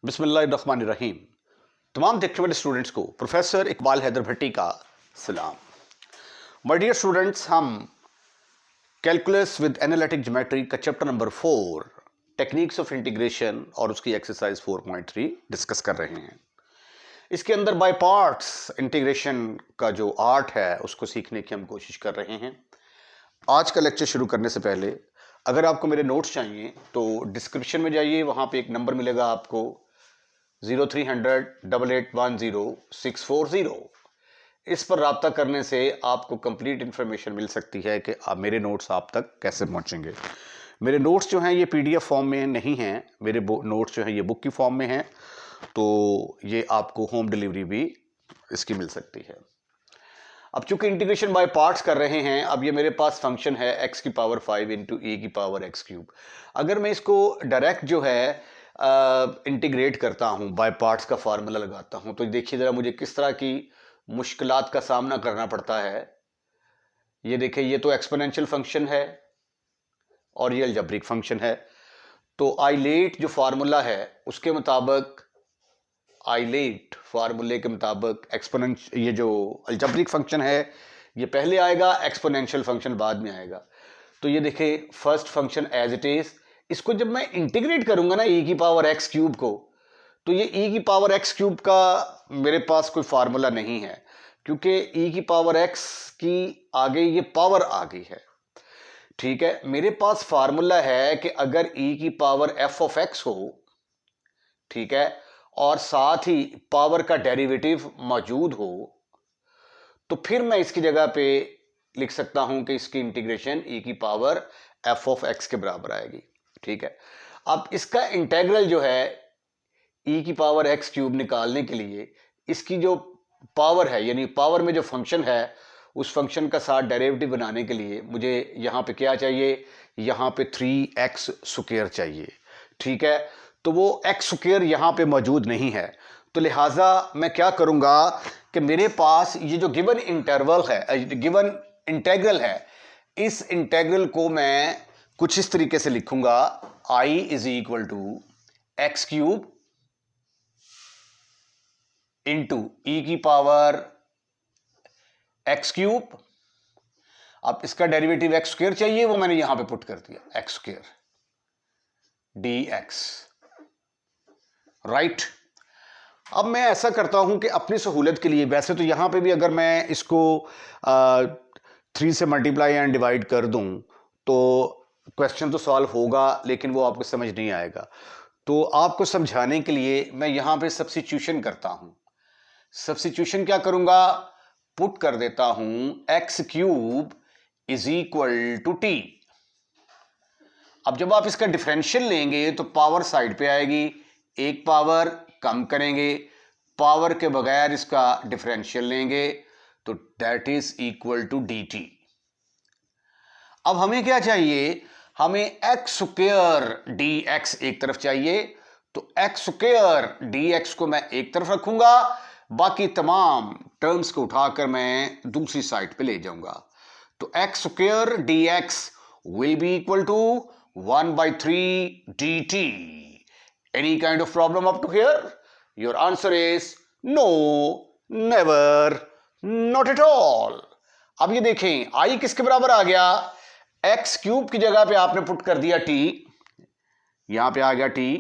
बिस्मिल्लाहिर्रहमानिर्रहीम। तमाम देखने वाले स्टूडेंट्स को प्रोफेसर इकबाल हैदर भट्टी का सलाम। माय डियर स्टूडेंट्स, हम कैलकुलस विद एनालिटिक ज्योमेट्री का chapter number 4 techniques of integration और उसकी एक्सरसाइज 4.3 डिस्कस कर रहे हैं। इसके अंदर बाय पार्ट्स इंटीग्रेशन का जो आर्ट है उसको सीखने की हम कोशिश कर रहे हैं। आज का लेक्चर शुरू करने से पहले अगर आपको मेरे नोट्स चाहिए तो डिस्क्रिप्शन में जाइए, वहाँ पे एक नंबर मिलेगा आपको 0300-8810-640। इस पर रब्ता करने से आपको कंप्लीट इन्फॉर्मेशन मिल सकती है कि आप मेरे नोट्स आप तक कैसे पहुंचेंगे। मेरे नोट्स जो हैं ये पीडीएफ फॉर्म में नहीं हैं, मेरे नोट्स जो हैं ये बुक की फॉर्म में हैं, तो ये आपको होम डिलीवरी भी इसकी मिल सकती है। अब चूंकि इंटीग्रेशन बाय पार्ट्स कर रहे हैं, अब ये मेरे पास फंक्शन है x की पावर 5 इंटू ई की पावर x क्यूब। अगर मैं इसको डायरेक्ट जो है इंटीग्रेट करता हूँ, बाय पार्ट्स का फार्मूला लगाता हूँ, तो देखिए ज़रा मुझे किस तरह की मुश्किलात का सामना करना पड़ता है। ये देखिए, ये तो एक्सपोनेंशियल फंक्शन है और ये अलजेब्रिक फंक्शन है। तो आइलेट जो फार्मूला है उसके मुताबिक, आइलेट फार्मूले के मुताबिक एक्सपोनेंशियल, ये जो अलजेब्रिक फंक्शन है ये पहले आएगा, एक्सपोनेंशियल फंक्शन बाद में आएगा। तो ये देखिए first function as it is, इसको जब मैं इंटीग्रेट करूंगा ना e की पावर x क्यूब को, तो ये e की पावर x क्यूब का मेरे पास कोई फार्मूला नहीं है, क्योंकि e की पावर x की आगे ये पावर आ गई है। ठीक है, मेरे पास फार्मूला है कि अगर e की पावर f ऑफ x हो, ठीक है, और साथ ही पावर का डेरिवेटिव मौजूद हो, तो फिर मैं इसकी जगह पे लिख सकता हूं कि इसकी इंटीग्रेशन e की पावर f ऑफ x के बराबर आएगी। ठीक है, अब इसका इंटेग्रल जो है e की पावर x क्यूब निकालने के लिए इसकी जो पावर है, यानी पावर में जो फंक्शन है, उस फंक्शन का साथ डेरिवेटिव बनाने के लिए मुझे यहाँ पे क्या चाहिए, यहाँ पे 3x स्क्वायर चाहिए। ठीक है, तो वो x स्क्वायर यहाँ पे मौजूद नहीं है, तो लिहाजा मैं क्या करूँगा कि मेरे पास ये जो गिवन इंटरवल है, गिवन इंटेग्रल है, इस इंटेग्रल को मैं कुछ इस तरीके से लिखूंगा, i is equal to x cube into e की पावर एक्स क्यूब। अब इसका डेरिवेटिव एक्स स्क्वायर चाहिए, वो मैंने यहां पे पुट कर दिया, x square d x. Right, अब मैं ऐसा करता हूं कि अपनी सहूलत के लिए, वैसे तो यहां पे भी अगर मैं इसको 3 से मल्टीप्लाई एंड डिवाइड कर दूं तो क्वेश्चन तो सॉल्व होगा, लेकिन वो आपको समझ नहीं आएगा। तो आपको समझाने के लिए मैं यहां पे सब्स्टिट्यूशन करता हूं। सब्स्टिट्यूशन क्या करूंगा, पुट कर देता हूं x cube is equal to t. अब जब आप इसका डिफरेंशियल लेंगे तो पावर साइड पे आएगी, एक पावर कम करेंगे, पावर के बगैर इसका डिफरेंशियल लेंगे तो that is equal to d t. अब हमें क्या चाहिए, हमें एक्स स्क्वायर डी एक्स एक तरफ चाहिए, तो एक्स स्क्वायर डी एक्स को मैं एक तरफ रखूंगा, बाकी तमाम टर्म्स को उठाकर मैं दूसरी साइड पे ले जाऊंगा। तो x square d x will be equal to 1/3 dt. Any kind of problem up to here? Your answer is no, never, not at all. अब ये देखें, i किसके बराबर आ गया, एक्स क्यूब की जगह पे आपने पुट कर दिया t, यहां पे आ गया t,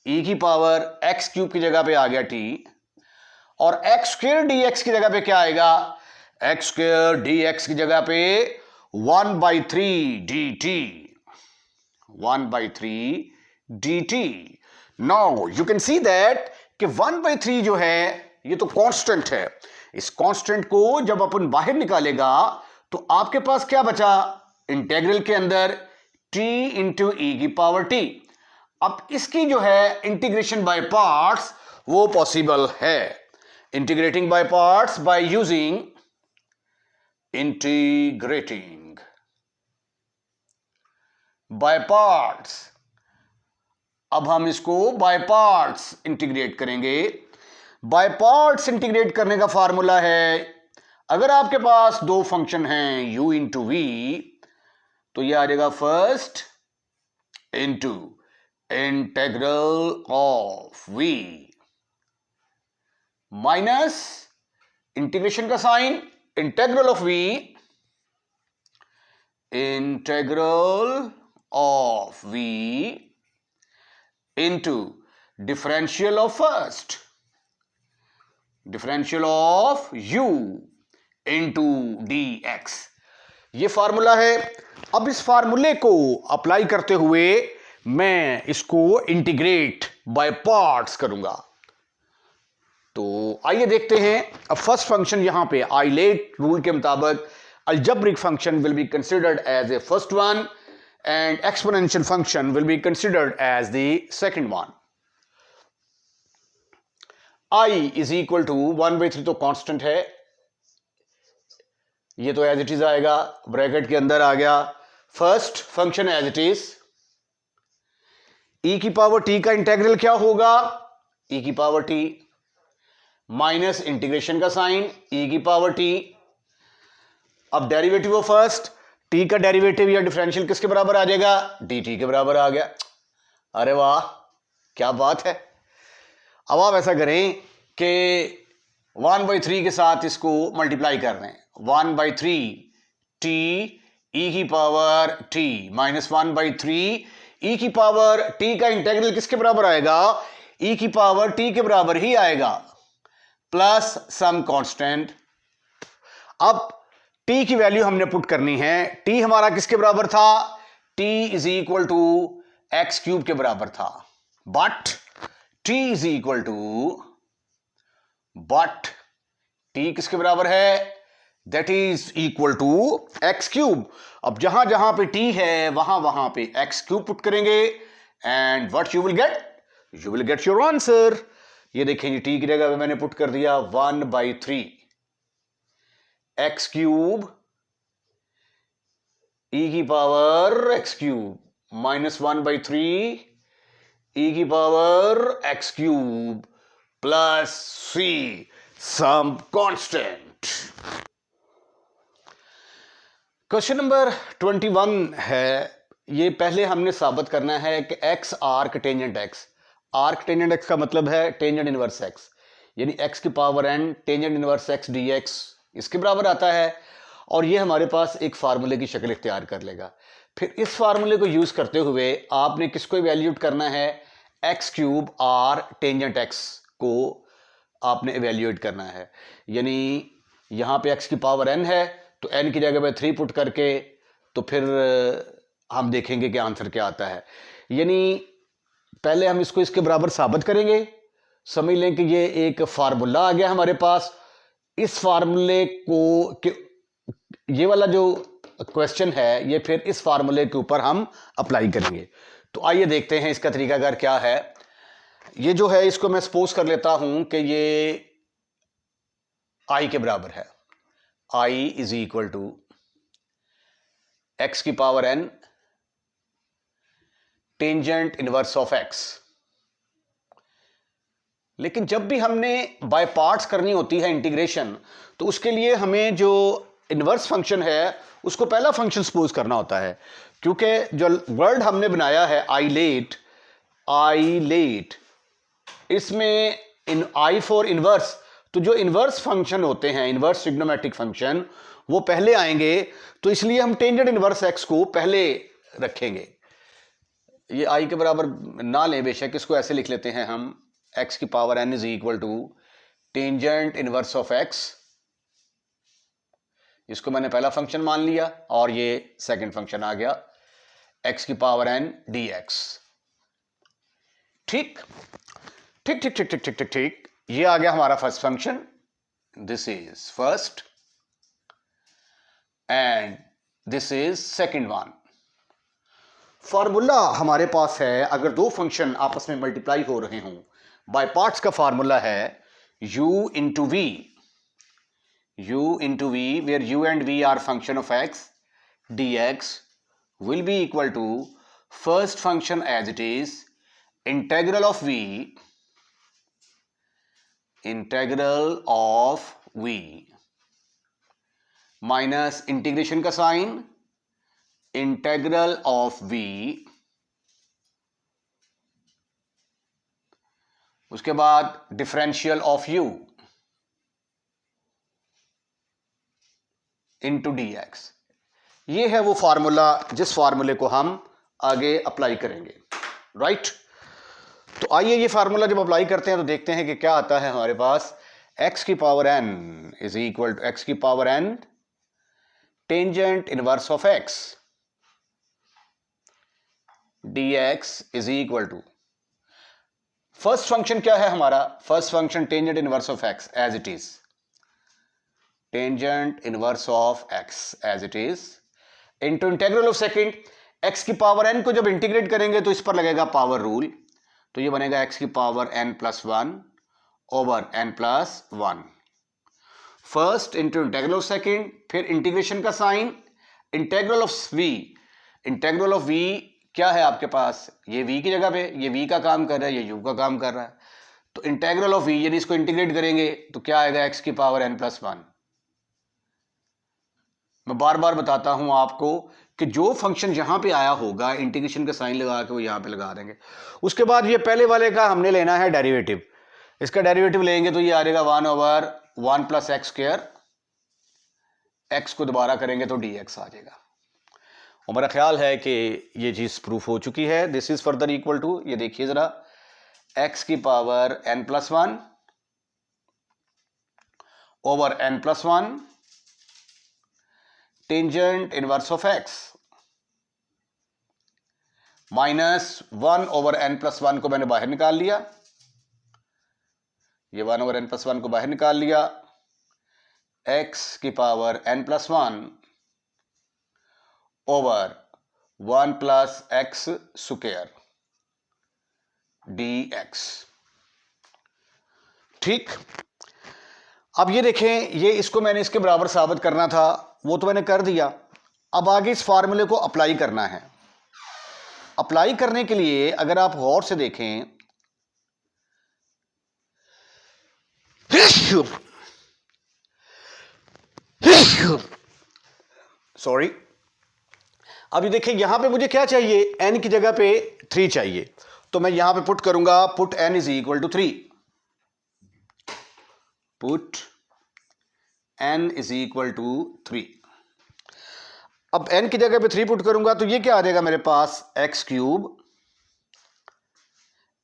e की पावर एक्स क्यूब की जगह पे आ गया t, और एक्स स्क्वायर डी एक्स की जगह पे क्या आएगा, एक्स स्क्वायर डी एक्स की जगह पे 1/3 dt, 1/3 dt. Now you can see that कि 1/3 जो है ये तो कांस्टेंट है, इस कांस्टेंट को जब अपन बाहर निकालेगा तो आपके पास क्या बचा, इंटेग्रल के अंदर t इंटू ई की पावर t। अब इसकी जो है इंटीग्रेशन बाय पार्ट्स वो पॉसिबल है, integrating by parts by using integrating by parts. अब हम इसको बाय पार्ट्स इंटीग्रेट करेंगे। बाय पार्ट्स इंटीग्रेट करने का फार्मूला है, अगर आपके पास दो फंक्शन हैं u इंटू वी, तो यह आ जाएगा first into integral of v minus integration का sign integral of v, integral of v into differential of first, differential of u into dx। ये फार्मूला है। अब इस फार्मूले को अप्लाई करते हुए मैं इसको इंटीग्रेट बाय पार्ट्स करूंगा। तो आइए देखते हैं। अब फर्स्ट फंक्शन यहां पे आइलेट रूल के मुताबिक algebraic function will be considered as a first one and exponential function will be considered as the second one। I is equal to 1/3 तो कांस्टेंट है, ये तो एज इट इज आएगा, bracket के अंदर आ गया। First function as it is, e की पावर t का इंटेग्रल क्या होगा, e की पावर t माइनस इंटीग्रेशन का साइन e की पावर t। अब डेरिवेटिव ऑफ फर्स्ट, t का डेरिवेटिव या डिफरेंशियल किसके बराबर आ जाएगा, dt के बराबर आ गया। अरे वाह क्या बात है। अब आप ऐसा करें कि 1/3 के साथ इसको मल्टीप्लाई कर दें, 1/3 t e की पावर t माइनस 1/3 e की पावर t का इंटेग्रल किसके बराबर आएगा, e की पावर t के बराबर ही आएगा, प्लस सम कांस्टेंट। अब t की वैल्यू हमने पुट करनी है। t हमारा किसके बराबर था, t is equal to x cube के बराबर था, but t is equal to, but t किसके बराबर है, that is equal to x cube. अब जहां जहां पे t है वहां वहां पे एक्स क्यूब पुट करेंगे and what you will get, you will get your answer. ये देखेंगे t की जगह पे मैंने पुट कर दिया 1/3 एक्स क्यूब e की power x cube minus 1/3 e की power x cube plus c some constant. Question number 21 है। ये पहले हमने साबित करना है कि x arc tangent x, arc tangent x का मतलब है टेंजेंट इनवर्स x, यानी x की power n tangent inverse x dx इसके बराबर आता है। और ये हमारे पास एक फार्मूले की शक्ल इख्तियार कर लेगा। फिर इस फार्मूले को यूज करते हुए आपने किसको इवेल्यूएट करना है, x cube or tangent x को आपने इवेल्यूएट करना है। यानी यहाँ पे x की पावर n है तो n की जगह पे 3 पुट करके तो फिर हम देखेंगे कि आंसर क्या आता है। यानी पहले हम इसको इसके बराबर साबित करेंगे, समझ लें कि ये एक फार्मूला आ गया हमारे पास। इस फार्मूले को ये वाला जो क्वेश्चन है ये फिर इस फार्मूले के ऊपर हम अप्लाई करेंगे। तो आइए देखते हैं इसका तरीकाकार क्या है। ये जो है इसको मैं सपोज कर लेता हूं कि ये i के बराबर है, i is equal to x की power n tangent inverse of x। लेकिन जब भी हमने बाय पार्ट्स करनी होती है इंटीग्रेशन, तो उसके लिए हमें जो इनवर्स फंक्शन है उसको पहला फंक्शन सपोज करना होता है, क्योंकि जो वर्ड हमने बनाया है आइलेट, आइलेट इसमें इन आई फॉर इनवर्स, तो जो इनवर्स फंक्शन होते हैं इनवर्स ट्रिग्नोमेट्रिक फंक्शन वो पहले आएंगे, तो इसलिए हम टेंजेंट इनवर्स एक्स को पहले रखेंगे। ये आई के बराबर ना लें बेशक, इसको ऐसे लिख लेते हैं हम, एक्स की power n is equal to tangent inverse of x, इसको मैंने पहला फंक्शन मान लिया और ये सेकंड फंक्शन आ गया एक्स की पावर n dx। ठीक ठीक ठीक ठीक ठीक ठीक ठीक ठीक, ये आ गया हमारा first function, this is first and this is second one. Formula हमारे पास है, अगर दो फंक्शन आपस में मल्टीप्लाई हो रहे हों, बाय पार्ट्स का फॉर्मूला है u into v, u into v where u and v are function of x dx will be equal to first function as it is integral of v, integral of v minus integration का sign integral of v उसके बाद differential of u into d x. ये है वो formula जिस फार्मूले को हम आगे अप्लाई करेंगे, राइट। तो आइए ये फार्मूला जब अप्लाई करते हैं तो देखते हैं कि क्या आता है हमारे पास। x की power n is equal to x की power n tangent inverse of x dx is equal to, first function क्या है हमारा, first function tangent inverse of x as it is, tangent inverse of x as it is into integral of second. x की power n को जब integrate करेंगे तो इस पर लगेगा पावर रूल, तो ये बनेगा x की power n plus one over n plus one, first into integral of second, फिर इंटीग्रेशन का sign, integral of v, integral of v क्या है आपके पास, ये v की जगह पे, ये v का काम कर रहा है, ये u का काम कर रहा है, तो इंटीग्रल ऑफ v यानी इसको इंटीग्रेट करेंगे तो क्या आएगा x की पावर n प्लस वन। मैं बार बार बताता हूं आपको कि जो फंक्शन यहां पे आया होगा इंटीग्रेशन का साइन लगा के वो यहां पे लगा देंगे। उसके बाद ये पहले वाले का हमने लेना है डेरिवेटिव, इसका डेरिवेटिव लेंगे तो ये आ जाएगा one over one plus x square, x को दोबारा करेंगे तो डी एक्स आ जाएगा। और मेरा ख्याल है कि ये चीज प्रूफ हो चुकी है। This is further equal to, ये देखिए जरा, एक्स की power n plus one over n plus one tangent inverse of x minus one over n plus one को मैंने बाहर निकाल लिया, ये one over n plus one को बाहर निकाल लिया, x की power n plus one over one plus x square d x. ठीक, अब ये देखें, ये इसको मैंने इसके बराबर साबित करना था, वो तो मैंने कर दिया। अब आगे इस फार्मूले को अप्लाई करना है। अप्लाई करने के लिए अगर आप गौर से देखें, सॉरी, अब ये देखिए यहां पे मुझे क्या चाहिए, n की जगह पे 3 चाहिए, तो मैं यहां पे पुट करूंगा, put n is equal to 3, put n is equal to 3। अब n की जगह पे 3 पुट करूंगा तो ये क्या आ जाएगा मेरे पास, x cube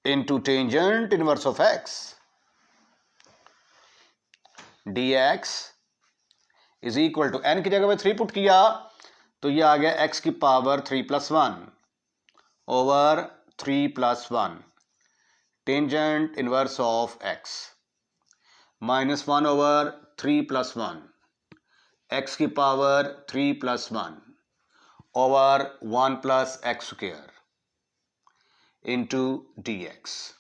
into tangent inverse of x dx is equal to, n की जगह पे 3 पुट किया तो ये आ गया x की power 3 plus one over 3 plus one tangent inverse of x minus one over 3 plus one x की power 3 plus one over one plus x square into d x.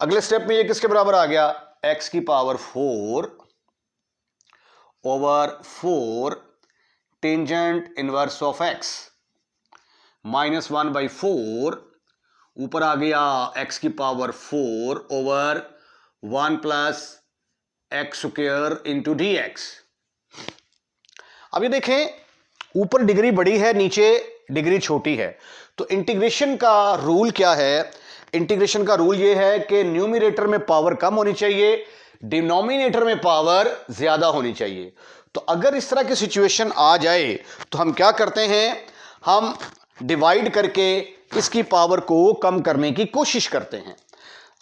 अगले स्टेप में ये किसके बराबर आ गया, एक्स की power 4 over 4 tangent inverse of x minus one by 4, ऊपर आ गया एक्स की power 4 over one plus x square into d x. अब ये देखें, ऊपर डिग्री बड़ी है, नीचे डिग्री छोटी है, तो इंटीग्रेशन का रूल क्या है, इंटीग्रेशन का रूल ये है कि न्यूमरेटर में पावर कम होनी चाहिए, डिनोमिनेटर में पावर ज्यादा होनी चाहिए। तो अगर इस तरह की सिचुएशन आ जाए तो हम क्या करते हैं, हम डिवाइड करके इसकी पावर को कम करने की कोशिश करते हैं।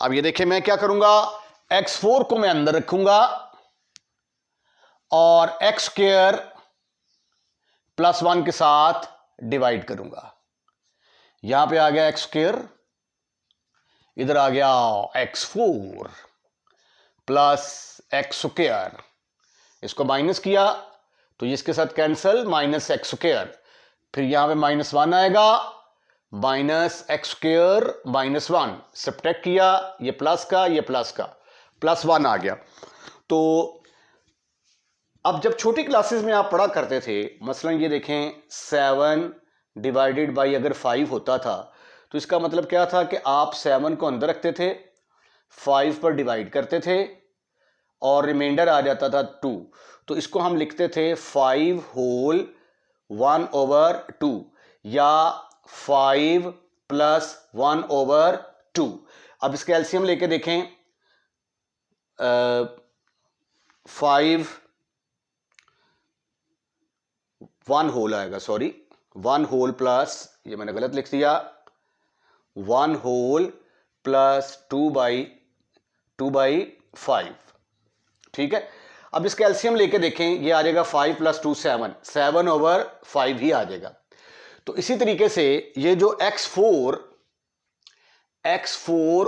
अब ये देखें, मैं क्या करूंगा, x4 को मैं अंदर रखूंगा और एक्स स्क्वायर प्लस वन के साथ डिवाइड करूंगा। यहां पे आ गया एक्स स्क्वायर, इधर आ गया x4 प्लस एक्स स्क्वायर, इसको माइनस किया तो इसके साथ कैंसल, माइनस एक्स स्क्वायर, फिर यहां पे माइनस वन आएगा, minus x square minus one, subtract किया, ये प्लस का, ये प्लस का, प्लस वन आ गया। तो अब जब छोटी क्लासेस में आप पढ़ा करते थे, मसलन ये देखें 7 डिवाइडेड बाई अगर 5 होता था तो इसका मतलब क्या था कि आप 7 को अंदर रखते थे, 5 पर डिवाइड करते थे और रिमाइंडर आ जाता था 2, तो इसको हम लिखते थे 5 होल 1 ओवर 2 या 5 प्लस 1 ओवर 2। अब इसका एलसीएम लेके देखें, 5 1 होल आएगा, सॉरी 1 होल प्लस, ये मैंने गलत लिख दिया, 1 होल प्लस 2/5, ठीक है। अब इसका एलसीएम लेके देखें, ये आ जाएगा 5 + 2 7, 7/5 ही आ जाएगा। तो इसी तरीके से ये जो x4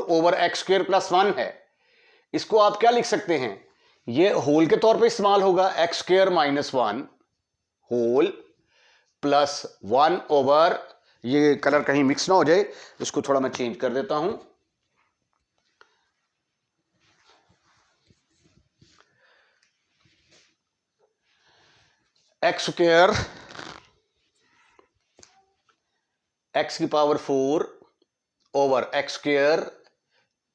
ओवर x² + 1 है, इसको आप क्या लिख सकते हैं, ये होल के तौर पे इस्तेमाल होगा, x² - 1 होल प्लस 1 ओवर, ये कलर कहीं मिक्स ना हो जाए, इसको थोड़ा मैं चेंज कर देता हूं, x² x की पावर 4 ओवर x²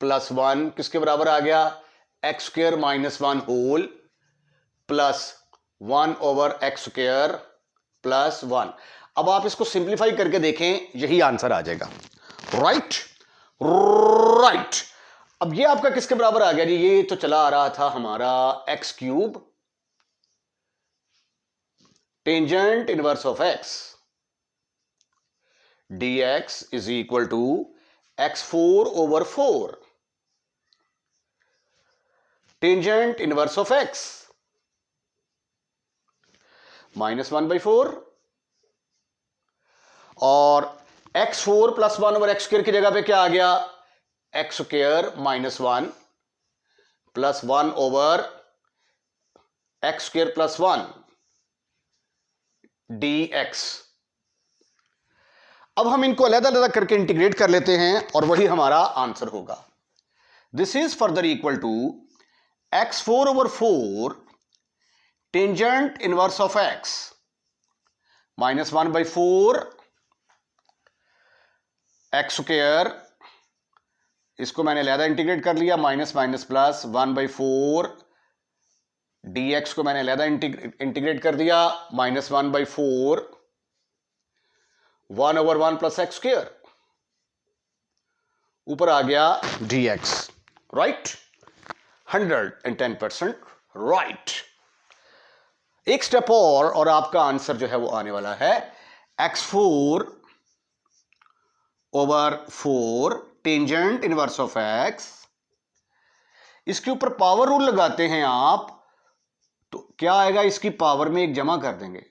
+ 1 किसके बराबर आ गया, x² - 1 whole plus 1 over x² + 1। अब आप इसको सिंप्लीफाई करके देखें, यही आंसर आ जाएगा, राइट राइट। अब ये आपका किसके बराबर आ गया जी, ये तो चला आ रहा था हमारा x³ tangent inverse of x dx = x4 over 4 tangent inverse of x -1/4, और x4 + 1 ओवर x² की जगह पे क्या आ गया, x² - 1 plus 1 over x² + 1 dx। अब हम इनको अलग-अलग करके इंटीग्रेट कर लेते हैं और वही हमारा आंसर होगा। This is further equal to x4 over 4 tangent inverse of x -1/4 x², इसको मैंने अलग इंटीग्रेट कर लिया, माइनस माइनस प्लस 1/4 dx को मैंने अलग इंटीग्रेट कर दिया, -1/4 1/1 + x², ऊपर आ गया dx, राइट, 110% राइट। एक स्टेप और आपका आंसर जो है वो आने वाला है x4 over 4 tangent inverse of x, इसके ऊपर पावर रूल लगाते हैं आप, तो क्या आएगा, इसकी पावर में एक जमा कर देंगे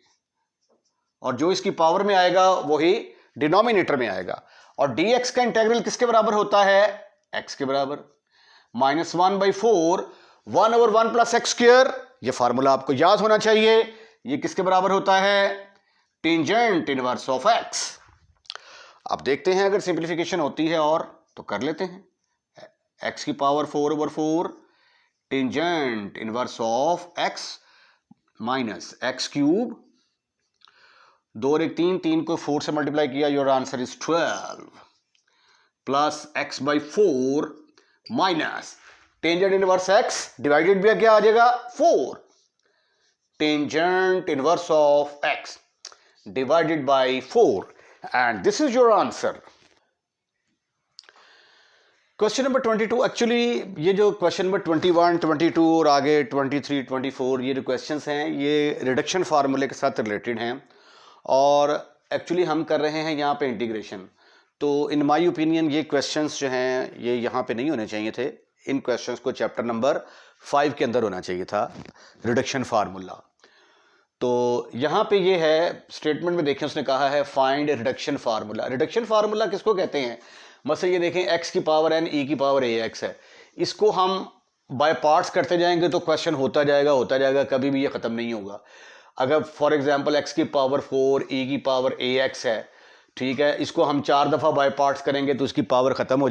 और जो इसकी पावर में आएगा वही डिनोमिनेटर में आएगा, और dx का इंटीग्रल किसके बराबर होता है, x के बराबर, -1/4 1/1 + x², ये फार्मूला आपको याद होना चाहिए, ये किसके बराबर होता है, टेंजेंट इनवर्स ऑफ x। अब देखते हैं अगर सिंप्लीफिकेशन होती है और तो कर लेते हैं, x की power 4/4 tangent inverse of x minus x³ 2 और 1 3, 3 को 4 से मल्टीप्लाई किया, your answer is 12 plus x/4 minus tangent inverse x divided by क्या आ जाएगा, 4 tangent inverse of x divided by 4, and this is your answer. Question number 22, actually ये जो question number 21, 22 और आगे 23, 24 ये जो क्वेश्चंस हैं ये रिडक्शन फार्मूले के साथ रिलेटेड हैं, और एक्चुअली हम कर रहे हैं यहाँ पे इंटीग्रेशन। तो इन माय ओपिनियन ये क्वेश्चंस जो हैं ये यहाँ पे नहीं होने चाहिए थे, इन क्वेश्चंस को चैप्टर नंबर 5 के अंदर होना चाहिए था, रिडक्शन फार्मूला। तो यहाँ पे ये है स्टेटमेंट में देखें, उसने कहा है find reduction formula. Reduction formula किसको कहते हैं, मतलब ये देखें x की पावर n e की पावर ax है, इसको हम बाय पार्ट्स करते जाएंगे तो क्वेश्चन होता जाएगा, कभी भी ये ख़त्म नहीं होगा। अगर फॉर एग्जांपल x की पावर 4 e की पावर ax है, ठीक है, इसको हम 4 दफ़ा बाय पार्ट्स करेंगे तो इसकी पावर ख़त्म हो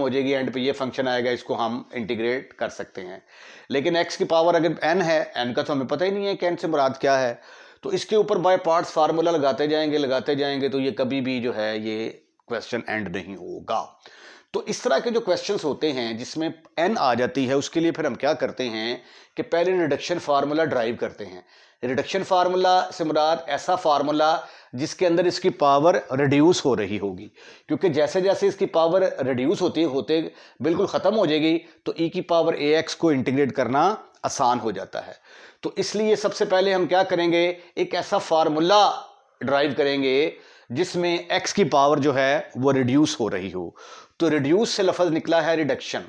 जाएगी, एंड पे ये फंक्शन आएगा, इसको हम इंटीग्रेट कर सकते हैं। लेकिन x की पावर अगर n है, n का तो हमें पता ही नहीं है कि n से मुराद क्या है, तो इसके ऊपर बाय पार्ट्स फार्मूला लगाते जाएंगे तो ये कभी भी जो है ये क्वेश्चन एंड नहीं होगा। तो इस तरह के जो क्वेश्चंस होते हैं जिसमें n आ जाती है, उसके लिए फिर हम क्या करते हैं कि पहले रिडक्शन फार्मूला ड्राइव करते हैं। रिडक्शन फार्मूला से मुराद ऐसा फार्मूला जिसके अंदर इसकी पावर रिड्यूस हो रही होगी, क्योंकि जैसे जैसे इसकी पावर रिड्यूस होते बिल्कुल ख़त्म हो जाएगी तो e की पावर ax को इंटीग्रेट करना आसान हो जाता है। तो इसलिए सबसे पहले हम क्या करेंगे, एक ऐसा फार्मूला ड्राइव करेंगे जिसमें x की पावर जो है वो रिड्यूस हो रही हो। तो रिड्यूस से लफ्ज़ निकला है रिडक्शन,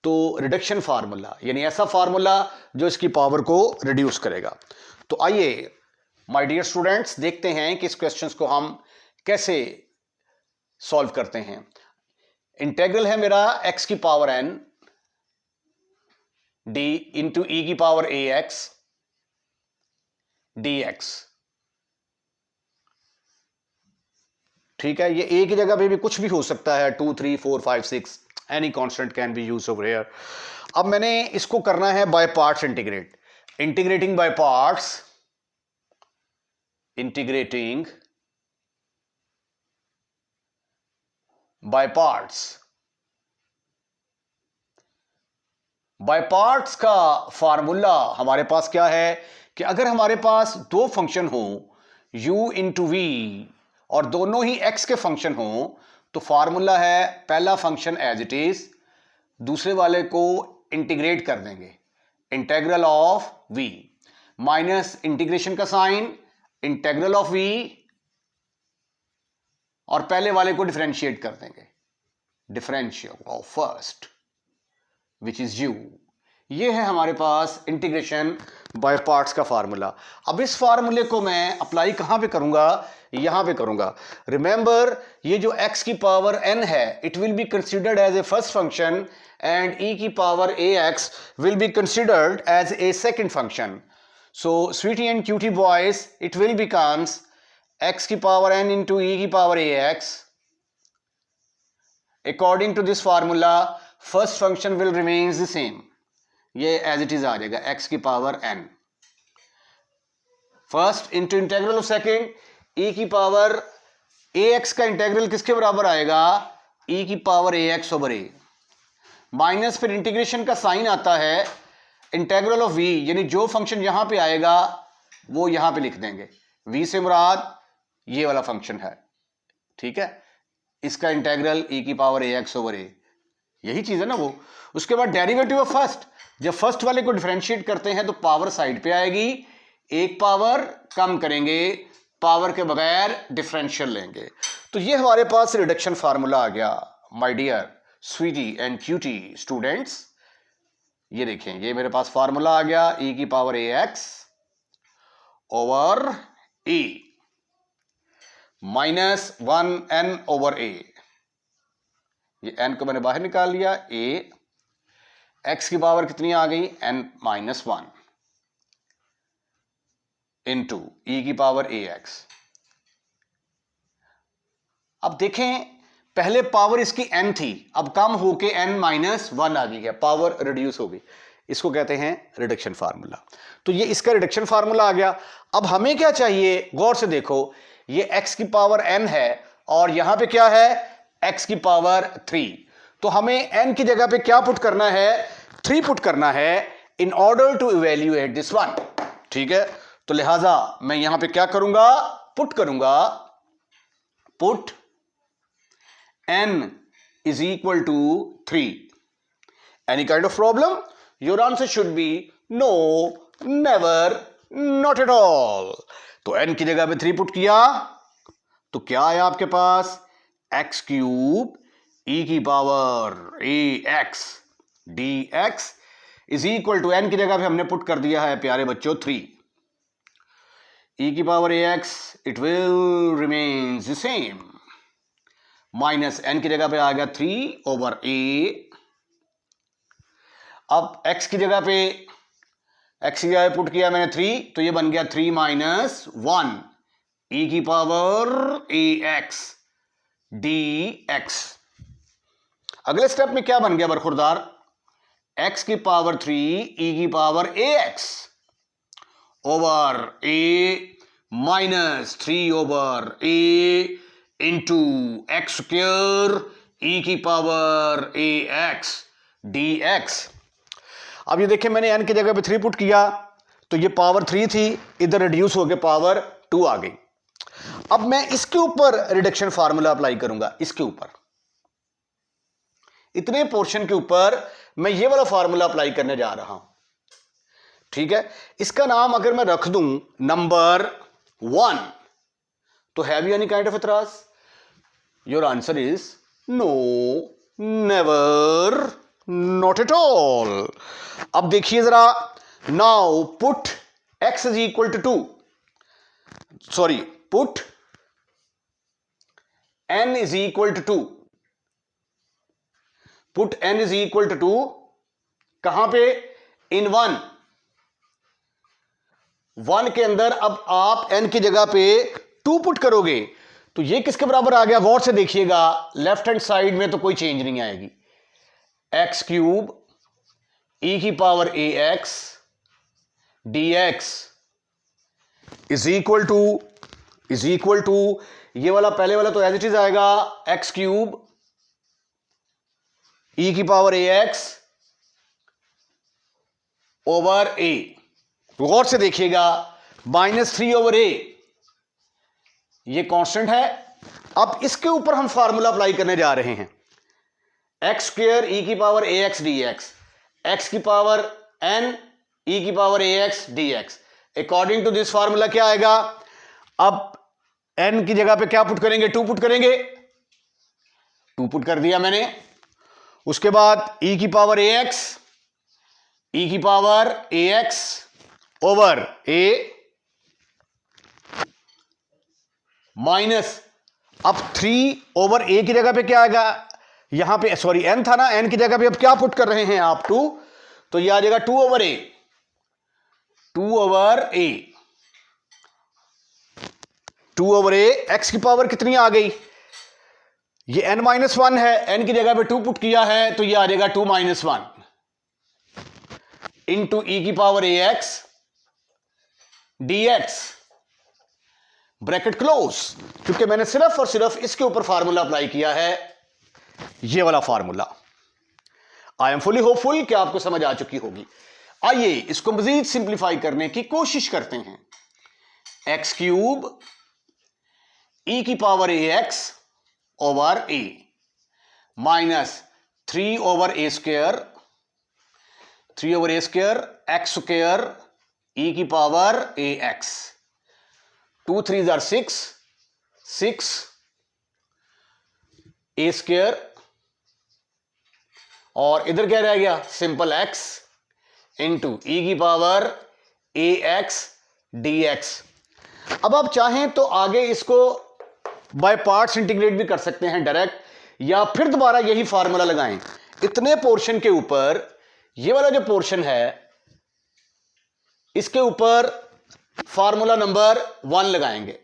तो रिडक्शन फार्मूला यानी ऐसा फार्मूला जो इसकी पावर को रिड्यूस करेगा। तो आइए माय डियर स्टूडेंट्स देखते हैं कि इस क्वेश्चंस को हम कैसे सॉल्व करते हैं। इंटेग्रल है मेरा x की power n d into e की पावर ax dx। ठीक है, ये a की जगह पे भी कुछ भी हो सकता है, 2 3 4 5 6 any constant can be used over here. अब मैंने इसको करना है by parts integrate, integrating by parts, integrating by parts. Bye parts का फार्मूला हमारे पास क्या है कि अगर हमारे पास दो फंक्शन हो u इंटू वी और दोनों ही x के फंक्शन हो तो फार्मूला है पहला फंक्शन एज इट इज, दूसरे वाले को इंटीग्रेट कर देंगे, integral of v minus integration का साइन इंटेग्रल ऑफ v और पहले वाले को डिफरेंशिएट कर देंगे, differential of first which is u। ये है हमारे पास इंटीग्रेशन बाय पार्ट्स का फार्मूला। अब इस फार्मूले को मैं अप्लाई कहां पे करूंगा, यहां पे करूंगा। रिमेंबर ये जो x की पावर n है it will be considered as a first function and e की power ax will be considered as a second function. So sweety and cutie boys it will becomes x की power n into e की power ax। According to this formula first function will remains the same, ये as it is आ जाएगा x की power n first into integral of second e की power ax का integral किसके बराबर आएगा, e की power ax over a minus फिर इंटीग्रेशन का साइन आता है इंटेग्रल ऑफ v, यानी जो फंक्शन यहां पे आएगा वो यहां पे लिख देंगे, v से मुराद ये वाला फंक्शन है। ठीक है, इसका इंटेग्रल e की पावर ax ओवर a, यही चीज है ना वो। उसके बाद डेरिवेटिव ऑफ फर्स्ट, जब फर्स्ट वाले को डिफरेंशिएट करते हैं तो पावर साइड पे आएगी, एक पावर कम करेंगे, पावर के बगैर डिफरेंशियल लेंगे। तो ये हमारे पास रिडक्शन फार्मूला आ गया my dear sweety and cutie students. ये देखें, ये मेरे पास फार्मूला आ गया e की power ax over e minus 1n over a। ये n को मैंने बाहर निकाल लिया, a x की पावर कितनी आ गई n माइनस 1 इंटू e की पावर ax। अब देखें पहले पावर इसकी n थी, अब कम होके n माइनस 1 आ गई है, पावर रिड्यूस हो गई, इसको कहते हैं रिडक्शन फार्मूला। तो ये इसका रिडक्शन फार्मूला आ गया। अब हमें क्या चाहिए, गौर से देखो, ये x की पावर n है और यहां पे क्या है x की पावर 3, तो हमें n की जगह पे क्या पुट करना है, 3 पुट करना है in order to evaluate this one. ठीक है, तो लिहाजा मैं यहां पे क्या करूंगा, पुट करूंगा, put n is equal to 3। Any kind of problem? Your answer should be no, never, not at all। तो n की जगह पे 3 पुट किया तो क्या आया आपके पास, x क्यूब e की power ax dx is equal to n की जगह पे हमने पुट कर दिया है प्यारे बच्चों 3, e की power ax it will remains the same, minus n की जगह पे आ गया 3 ओवर a। अब x की जगह पे पुट किया मैंने 3, तो ये बन गया 3 माइनस 1 e की पावर ax dx। अगले स्टेप में क्या बन गया बरखुरदार, x की पावर 3 e की power ax over a minus 3 over a into x square e की पावर ax dx। अब ये देखिए मैंने n की जगह पे 3 पुट किया तो ये पावर 3 थी, इधर रिड्यूस होकर पावर 2 आ गई। अब मैं इसके ऊपर रिडक्शन फार्मूला अप्लाई करूंगा, इसके ऊपर इतने पोर्शन के ऊपर मैं ये वाला फार्मूला अप्लाई करने जा रहा हूं। ठीक है, इसका नाम अगर मैं रख दूं नंबर 1, तो have you any kind of एतराज? Your answer is no, never, not at all. अब देखिए जरा, now put x is equal to 2, sorry put n is equal to 2, put n is equal to 2 कहां पे? इन 1 के अंदर अब आप n की जगह पे 2 पुट करोगे तो ये किसके बराबर आ गया? गौर से देखिएगा, लेफ्ट हैंड साइड में तो कोई चेंज नहीं आएगी। एक्स क्यूब e की power ax dx is equal to ये वाला पहले वाला तो एज इट इज आएगा, एक्स क्यूब e की पावर ax ओवर a। गौर से देखिएगा, -3/a ये कांस्टेंट है। अब इसके ऊपर हम फार्मूला अप्लाई करने जा रहे हैं, एक्स स्क्वायर e की पावर ax dx, x की पावर n e की power ax dx। According to this formula क्या आएगा? अब n की जगह पे क्या पुट करेंगे? 2 पुट करेंगे, 2 पुट कर दिया मैंने। उसके बाद e की power ax over a minus, अब 3/a की जगह पे क्या आएगा? यहां पे सॉरी n था ना, n की जगह पे अब क्या पुट कर रहे हैं आप? 2, तो यह आ जाएगा 2/a, 2/a x की पावर कितनी आ गई? ये n-1 है, n की जगह पे 2 पुट किया है तो यह आ जाएगा 2 - 1 इंटू e की power ax dx, bracket close, क्योंकि मैंने सिर्फ और सिर्फ इसके ऊपर फार्मूला अप्लाई किया है, ये वाला formula. I am fully hopeful कि आपको समझ आ चुकी होगी। आइए इसको मजीद सिंप्लीफाई करने की कोशिश करते हैं। एक्स क्यूब e की power ax over a minus 3/a square, 3/a square x square e की power ax, 2 3s are 6 a square, और इधर क्या रह गया? सिंपल x इंटू e की पावर ax dx। अब आप चाहें तो आगे इसको बाय पार्ट्स इंटीग्रेट भी कर सकते हैं डायरेक्ट, या फिर दोबारा यही फार्मूला लगाएं। इतने पोर्शन के ऊपर ये वाला जो पोर्शन है इसके ऊपर फार्मूला नंबर 1 लगाएंगे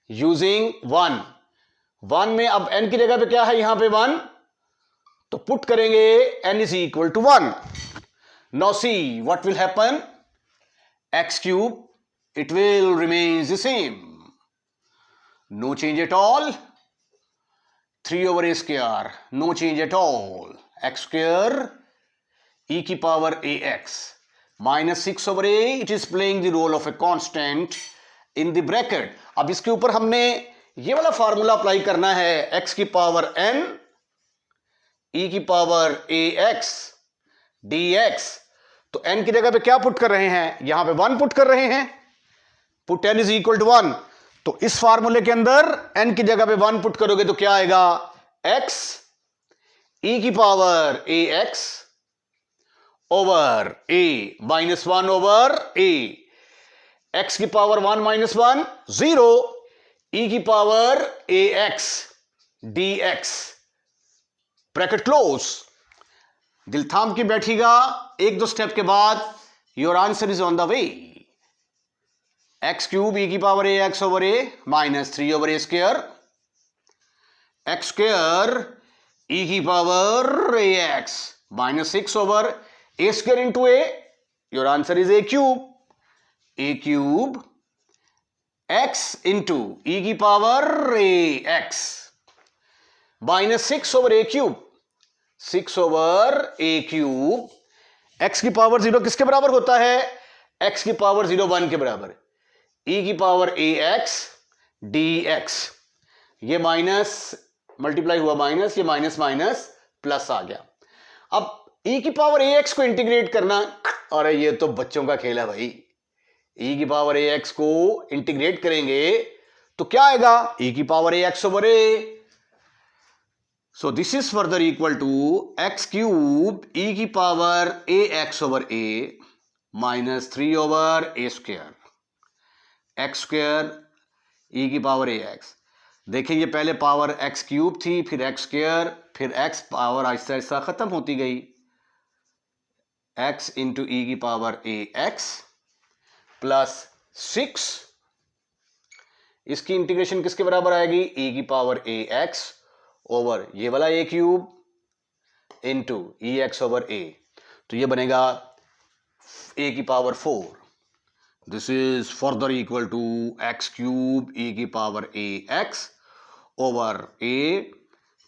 यूजिंग 1 में अब n की जगह पे क्या है? यहां पे 1, तो पुट करेंगे n is equal to 1। Now see what will happen, x cube it will remain the same, no change at all, 3/a square no change at all, x square e की power ax minus 6/a, it is playing the role of a constant in the bracket. अब इसके ऊपर हमने ये वाला formula apply करना है, x की पावर n e की पावर ax dx, तो n की जगह पे क्या पुट कर रहे हैं? यहां पे 1 पुट कर रहे हैं, put n is equal to 1, तो इस फार्मूले के अंदर n की जगह पे 1 पुट करोगे तो क्या आएगा? x e की power ax over a minus 1 over a, x की पावर 1 - 1 0, e की power ax dx, bracket close. दिल थाम के बैठिएगा, 1-2 स्टेप के बाद your answer is on the way. X cube e की power ax over a minus 3/a square, x square e की power ax minus 6 over a square into a, your answer is a cube x into e की power ax minus 6 over a cube, 6 over a cube, x की power 0 किसके बराबर होता है? x की power 0 1 के बराबर, e की पावर ax dx, ये माइनस मल्टीप्लाई हुआ माइनस, ये माइनस माइनस प्लस आ गया। अब e की पावर ax को इंटीग्रेट करना, अरे ये तो बच्चों का खेल है भाई। e की पावर ax को इंटीग्रेट करेंगे तो क्या आएगा, e की power ax over a। So this is further equal to x cube e की power ax over a minus 3 over a square, x square e की पावर ax। देखिए ये पहले पावर x क्यूब थी, फिर x स्क्वायर, फिर x power Aahista Aahista खत्म होती गई, x इंटू e की पावर ax प्लस 6, इसकी इंटीग्रेशन किसके बराबर आएगी, e की पावर ax ओवर ये वाला a cube into e x over a, तो ये बनेगा a की power 4। This is further equal to x cube e की power ax over a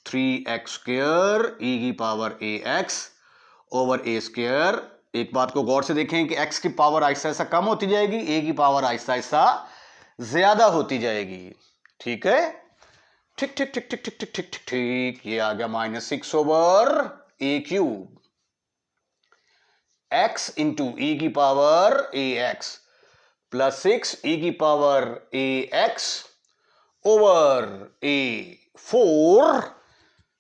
3x square e की power ax over a square. एक बात को गौर से देखें कि x की पावर आहिस्ता आहिस्ता कम होती जाएगी, a की पावर आहिस्ता आहिस्ता ज्यादा होती जाएगी। ठीक है, ठीक ठीक ठीक ठीक ठीक ठीक ठीक ठीक ठीक, ये आ गया minus 6 over a cube, x into e की पावर ax प्लस 6 e की power ax over a 4।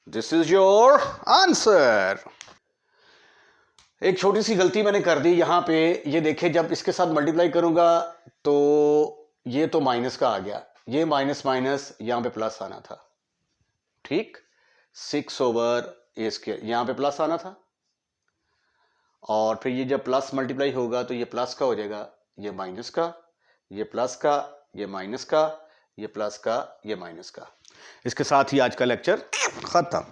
This is your answer. एक छोटी सी गलती मैंने कर दी यहां पे, ये देखिए जब इसके साथ मल्टीप्लाई करूंगा तो ये तो माइनस का आ गया, ये माइनस माइनस यहां पे प्लस आना था। ठीक, 6 ओवर ए स्क्वायर यहां पे प्लस आना था, और फिर ये जब प्लस मल्टीप्लाई होगा तो ये प्लस का हो जाएगा, ये माइनस का, ये प्लस का, ये माइनस का, ये प्लस का, ये माइनस का। इसके साथ ही आज का लेक्चर खत्म।